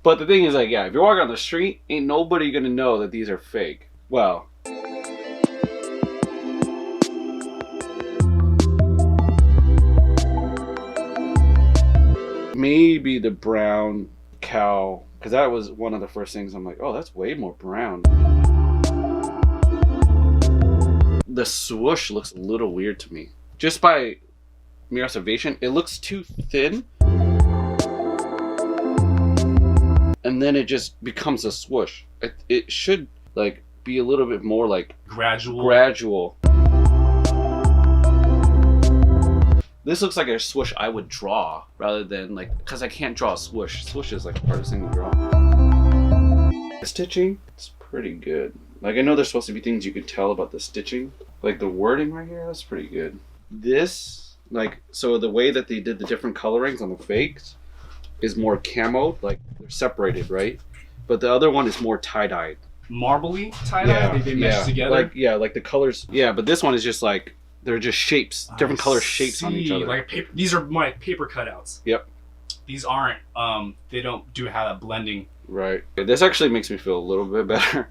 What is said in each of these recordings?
But the thing is, like, yeah, if you're walking on the street, ain't nobody gonna know that these are fake. Well, maybe the brown cow, because that was one of the first things I'm like, oh, that's way more brown. The swoosh looks a little weird to me. Just by mere observation, it looks too thin. And then it just becomes a swoosh. It should like be a little bit more like gradual. This looks like a swoosh I would draw rather than like, because I can't draw a swoosh. Swoosh is like the hardest thing to draw. The stitching, it's pretty good. Like, I know there's supposed to be things you could tell about the stitching. Like the wording right here, that's pretty good. This, like, so the way that they did the different colorings on the fakes is more camo, like they're separated, right? But the other one is more tie-dyed. Marbly tie-dye? They mesh together? Like the colors. Yeah, but this one is just like, they're just shapes, different color shapes on each other. Like paper, these are my paper cutouts. Yep. These aren't, they don't have that blending. Right. This actually makes me feel a little bit better.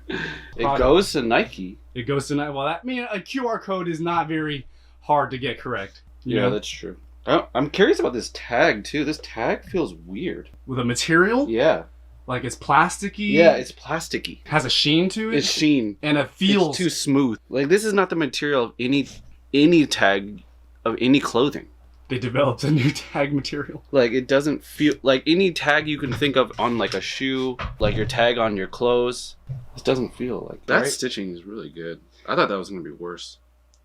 It goes to Nike. It goes to Nike. Well, that means a QR code is not very hard to get correct. Yeah, that's true. Oh, I'm curious about this tag too. This tag feels weird. With a material? Yeah. Like it's plasticky? Yeah, it's plasticky. Has a sheen to it? It's sheen. And it feels... It's too smooth. Like, this is not the material of any tag of any clothing. They developed a new tag material. Like, it doesn't feel... Like, any tag you can think of on, like, a shoe, like your tag on your clothes, it doesn't feel like... That stitching is really good. I thought that was going to be worse.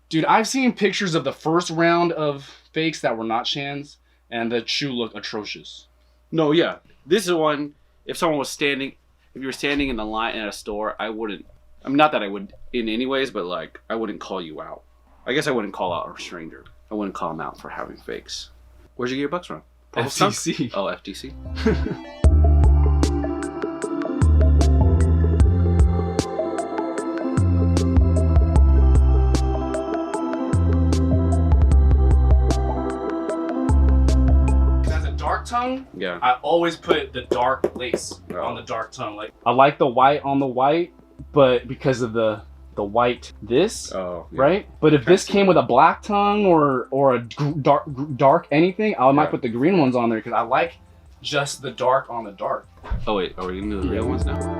Dude, I've seen pictures of the first round of fakes that were not Shans, and the shoe looked atrocious. No, yeah. This is one, if someone was standing... If you were standing in the line at a store, I wouldn't... I mean, not that I would in any ways, but, like, I wouldn't call you out. I guess I wouldn't call out a stranger. I wouldn't call them out for having fakes. Where'd you get your bucks from? FTC. Oh, FTC. As a dark tongue, yeah, I always put the dark lace on the dark tongue. Like, I like the white on the white, but because of the white right? But if this came with a black tongue or a dark anything, I might put the green ones on there because I like just the dark on the dark. Oh wait, are we gonna do the real ones now?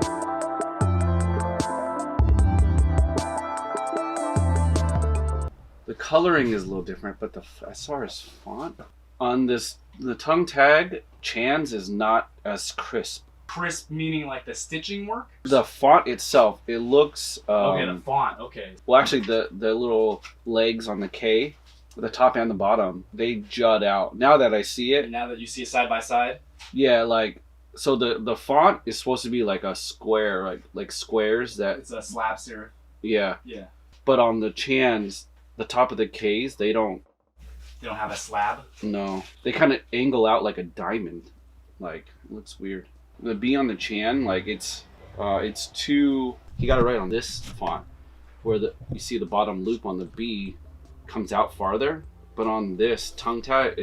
The coloring is a little different, but as far as font on this, the tongue tag Chan's is not as crisp. Crisp meaning like the stitching work? The font itself, it looks... okay, the font, okay. Well, actually, the little legs on the K, the top and the bottom, they jut out. Now that I see it... And now that you see it side by side? Yeah, like... So the font is supposed to be like a square, like squares that... It's a slab serif. Yeah. Yeah. But on the Chan's, the top of the K's, they don't... They don't have a slab? No. They kind of angle out like a diamond. Like, it looks weird. The B on the Chan, like it's too... He got it right on this font, where you see the bottom loop on the B comes out farther, but on this tongue tie,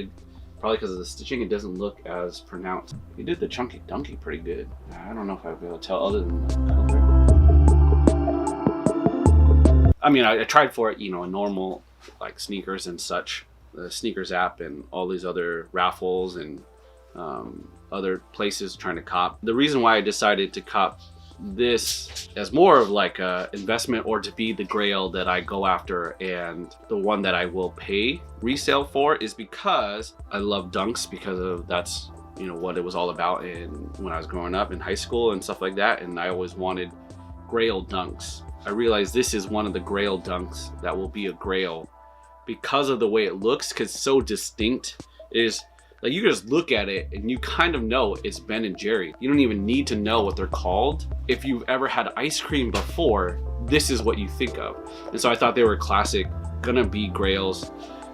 probably because of the stitching, it doesn't look as pronounced. He did the Chunky Dunky pretty good. I don't know if I'd be able to tell other than the color. I mean, I tried for it, you know, a normal like sneakers and such, the sneakers app and all these other raffles and other places trying to cop. The reason why I decided to cop this as more of like a investment or to be the grail that I go after and the one that I will pay resale for is because I love dunks, because of that's, you know, what it was all about when I was growing up in high school and stuff like that, and I always wanted grail dunks. I realized this is one of the grail dunks that will be a grail because of the way it looks, because it's so distinct. It is like you just look at it and you kind of know it's Ben and Jerry. You don't even need to know what they're called. If you've ever had ice cream before, this is what you think of. And so I thought they were classic, gonna be grails.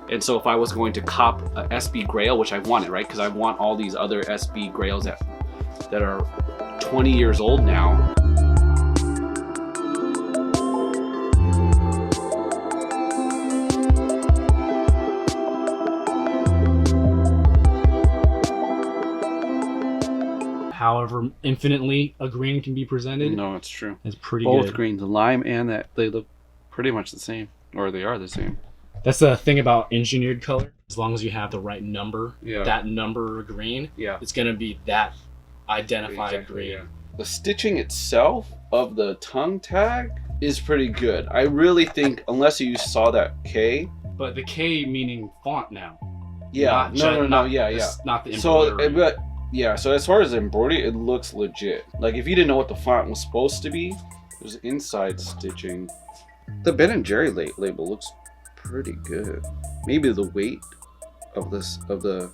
And so if I was going to cop a SB grail, which I wanted, right? Because I want all these other SB grails that are 20 years old now. however infinitely a green can be presented. No, it's true. It's pretty Both good. greens, the lime and that, they look pretty much the same, or they are the same. That's the thing about engineered color. As long as you have the right number, Yeah. that number of green, Yeah. it's gonna be that identified Exactly, green. yeah. The stitching itself of the tongue tag is pretty good. I really think, unless you saw that K. But the K meaning font now. Yeah. Not Not the embroidery. So, but yeah. So as far as the embroidery, it looks legit. Like if you didn't know what the font was supposed to be, there's inside stitching. The Ben & Jerry label looks pretty good. Maybe the weight of the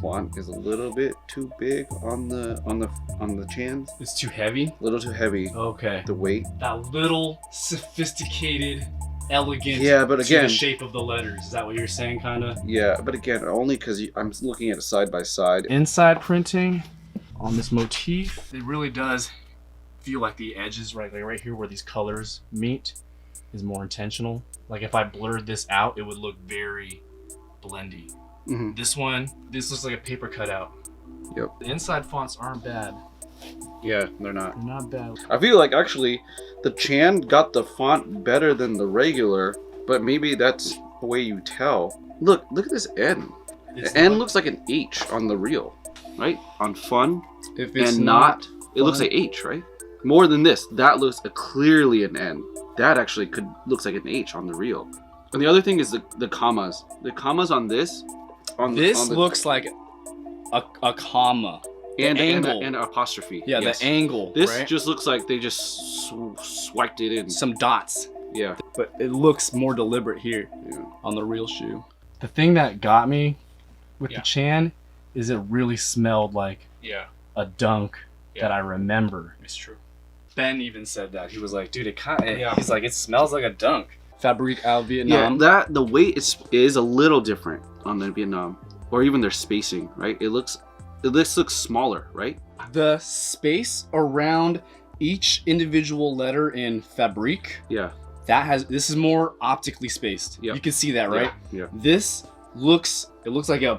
font is a little bit too big on the chans. It's too heavy. A little too heavy. Okay. The weight. That little sophisticated, elegant. Yeah, but again, to the shape of the letters. Is that what you're saying, kind of? Yeah, but again, only because I'm looking at it side by side. Inside printing on this motif, it really does feel like the edges, right, like right here where these colors meet, is more intentional. Like if I blurred this out, it would look very blendy. Mm-hmm. This looks like a paper cutout. Yep. The inside fonts aren't bad. Yeah, they're not. They're not bad. I feel like actually the Chan got the font better than the regular, but maybe that's the way you tell. Look at this N. The N looks like an H on the reel, right? On fun. If it's and not it looks like H, right? More than this, that looks clearly an N. That actually looks like an H on the reel. And the other thing is the commas. The commas on this. Looks like a comma. And angle. and apostrophe. Yeah, yes. The angle. This right? just looks like they just swiped it in. Some dots. Yeah. But it looks more deliberate here. Yeah. On the real shoe. The thing that got me with the Chan is it really smelled like a dunk that I remember. It's true. Ben even said that. He was like, dude, he's like, it smells like a dunk. Fabrique out Vietnam. Yeah, the weight is a little different on the Vietnam, or even their spacing, right? This looks smaller, right? The space around each individual letter in Fabrique. Yeah. This is more optically spaced. Yep. You can see that, right? Yeah. This looks like a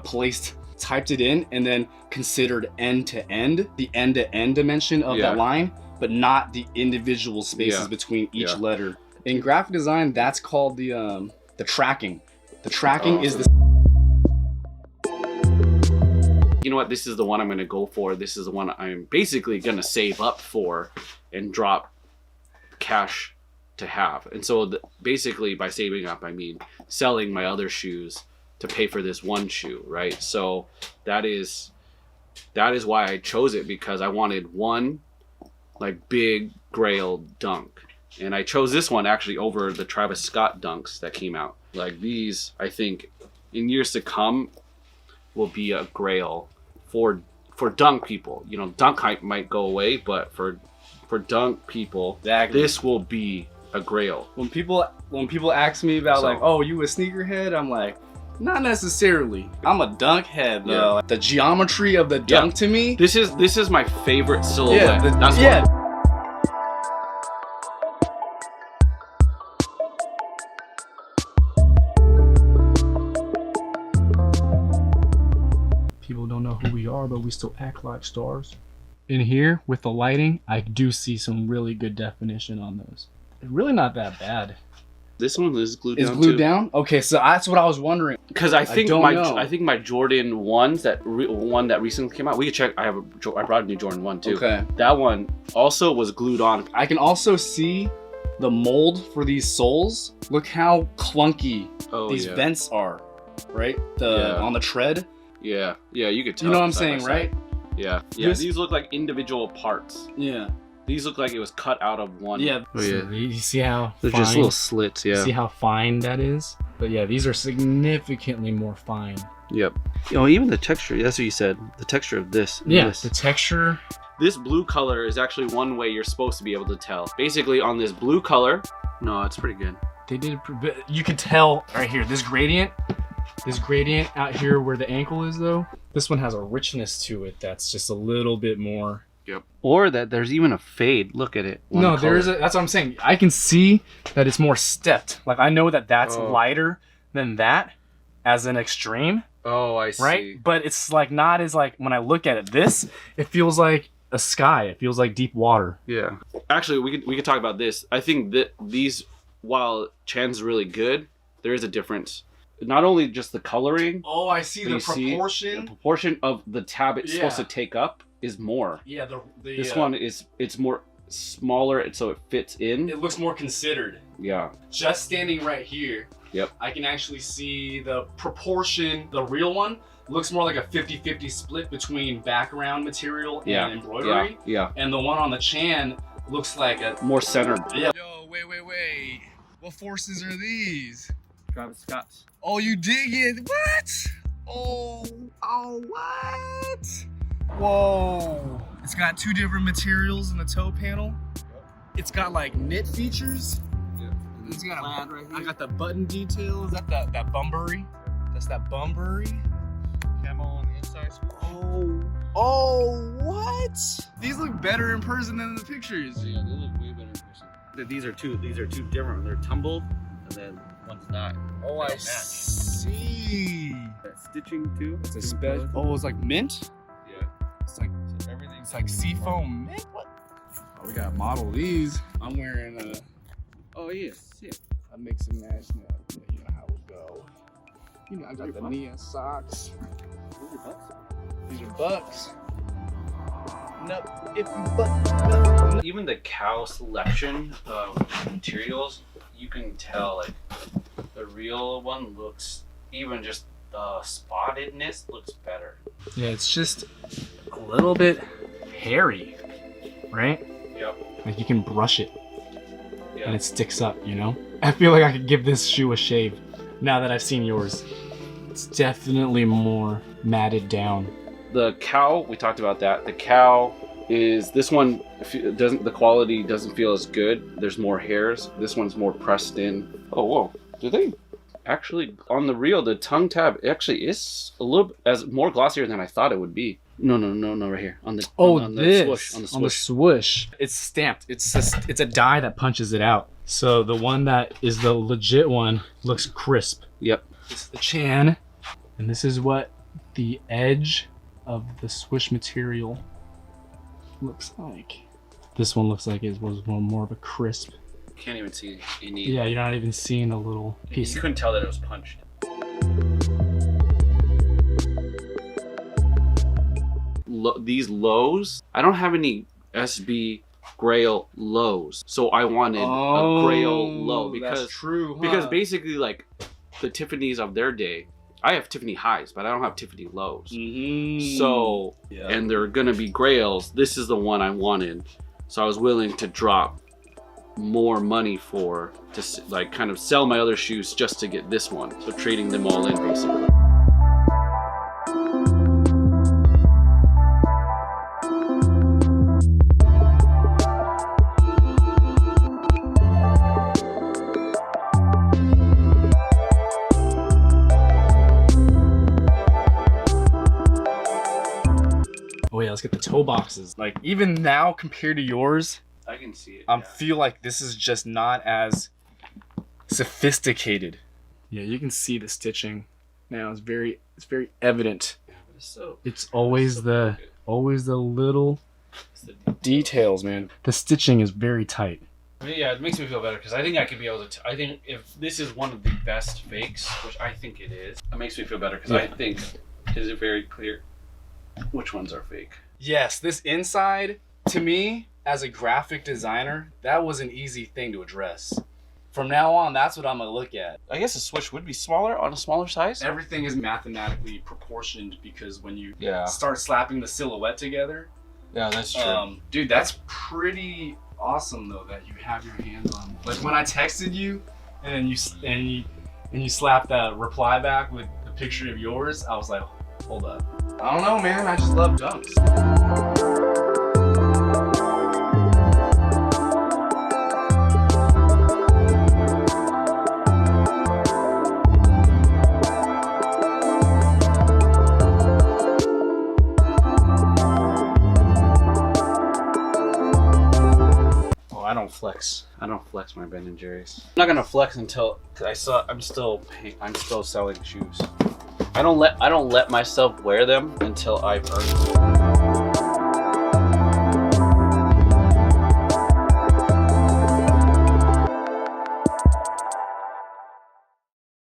typed it in and then considered end to end, the end to end dimension of that line, but not the individual spaces between each letter. In graphic design, that's called the tracking. The tracking is the. You know what? This is the one I'm going to go for. This is the one I'm basically going to save up for and drop cash to have. And so basically by saving up, I mean selling my other shoes to pay for this one shoe, right? So that is why I chose it, because I wanted one like big grail dunk. And I chose this one actually over the Travis Scott dunks that came out. Like these, I think in years to come will be a grail for dunk people. You know, dunk hype might go away, but for dunk people, this will be a grail. When people ask me about like, oh, you a sneakerhead? I'm like, not necessarily. I'm a dunk head though. Like, the geometry of the dunk to me. This is my favorite silhouette. People don't know who we are, but we still act like stars. In here, with the lighting, I do see some really good definition on those. They're really not that bad. This one is glued down. Is glued down? Okay, so that's what I was wondering. Because I think my Jordan ones one that recently came out. We could check. I brought a new Jordan 1 too. Okay. That one also was glued on. I can also see the mold for these soles. Look how clunky these vents are, right? On the tread. Yeah, you could tell. You know what I'm saying, right? Yeah. These look like individual parts. Yeah. These look like it was cut out of one. Yeah. Oh, yeah. You see how they're just little slits. Yeah. See how fine that is? But yeah, these are significantly more fine. Yep. You know, even the texture. That's what you said. The texture of this. Yeah. The texture. This blue color is actually one way you're supposed to be able to tell. Basically, on this blue color. No, it's pretty good. They did. You could tell right here. This gradient out here where the ankle is though. This one has a richness to it that's just a little bit more. Yep. Or that there's even a fade. Look at it. No, that's what I'm saying. I can see that it's more stepped. Like I know that that's lighter than that, as an extreme. Oh, I see. Right? But it's like not as like when I look at it, this, it feels like a sky. It feels like deep water. Yeah. Actually, we could talk about this. I think that these, while Chan's really good, there is a difference. Not only just the coloring. Oh, I see the proportion. The proportion of the tab it's supposed to take up is more. Yeah, this one it's more smaller, so it fits in. It looks more considered. Yeah. Just standing right here. Yep. I can actually see the proportion. The real one looks more like a 50-50 split between background material and embroidery. Yeah. And the one on the Chan looks like a more centered. Yeah. Yo, wait. What forces are these? Travis Scott's. Oh, you dig it? What? Oh, what? Whoa. It's got 2 different materials in the toe panel. It's got like knit features. It's got a right here. I got the button detail. Is that that Bunbury? That's that Bunbury. Camo on the inside. Oh, what? These look better in person than in the pictures. Yeah, they look way better in person. These are two different. They're tumbled, and then one's not. Oh, I see. That stitching too. It's a special. Oh, it's like mint. Yeah. It's like everything. It's like seafoam mint. What? Oh, we got to model these. I'm wearing a. Oh yes. Yeah. I mix and match now. You know how it go. You know, I got the Nia socks. These are bucks. Nope. No. Even the cow selection of materials, you can tell like the real one looks, even just the spottedness looks better. Yeah, it's just a little bit hairy, right? Yep. Like you can brush it. Yeah. And it sticks up, you know? I feel like I could give this shoe a shave now that I've seen yours. It's definitely more matted down. The cow, we talked about that. The cow is, this one the quality doesn't feel as good. There's more hairs. This one's more pressed in. Oh, whoa. Do they actually, on the reel, the tongue tab actually is a little more glossier than I thought it would be. No, right here on the on the swoosh. It's stamped. It's a die that punches it out. So the one that is the legit one looks crisp. Yep. This is the Chan, and this is what the edge of the swoosh material looks like. This one looks like it was more of a crisp. Can't even see any. Yeah, you're not even seeing a little piece. You couldn't tell that it was punched. These lows, I don't have any SB Grail lows, so I wanted a Grail low because that's true, huh? Because basically, like the Tiffany's of their day, I have Tiffany highs, but I don't have Tiffany lows. So, and they're gonna be Grails. This is the one I wanted, so I was willing to drop more money to like kind of sell my other shoes just to get this one. So trading them all in basically. Oh yeah, let's get the toe boxes. Like even now compared to yours, I can see it. I feel like this is just not as sophisticated. Yeah, you can see the stitching now. It's very evident. Yeah, but it's it's always the little details, man. The stitching is very tight. I mean, yeah, it makes me feel better because I think I could be able to. I think if this is one of the best fakes, which I think it is, it makes me feel better because I think it is very clear which ones are fake. Yes, this inside, to me, as a graphic designer, that was an easy thing to address. From now on, that's what I'm gonna look at. I guess the swoosh would be smaller on a smaller size. Everything is mathematically proportioned because when you start slapping the silhouette together. Yeah, that's true. Dude, that's pretty awesome though that you have your hands on. Like when I texted you, and you slapped that reply back with the picture of yours, I was like, hold up. I don't know, man. I just love dunks. don't flex. I don't flex my Ben & Jerry's. I'm not gonna flex until I'm still selling shoes. I don't let myself wear them until I've earned them.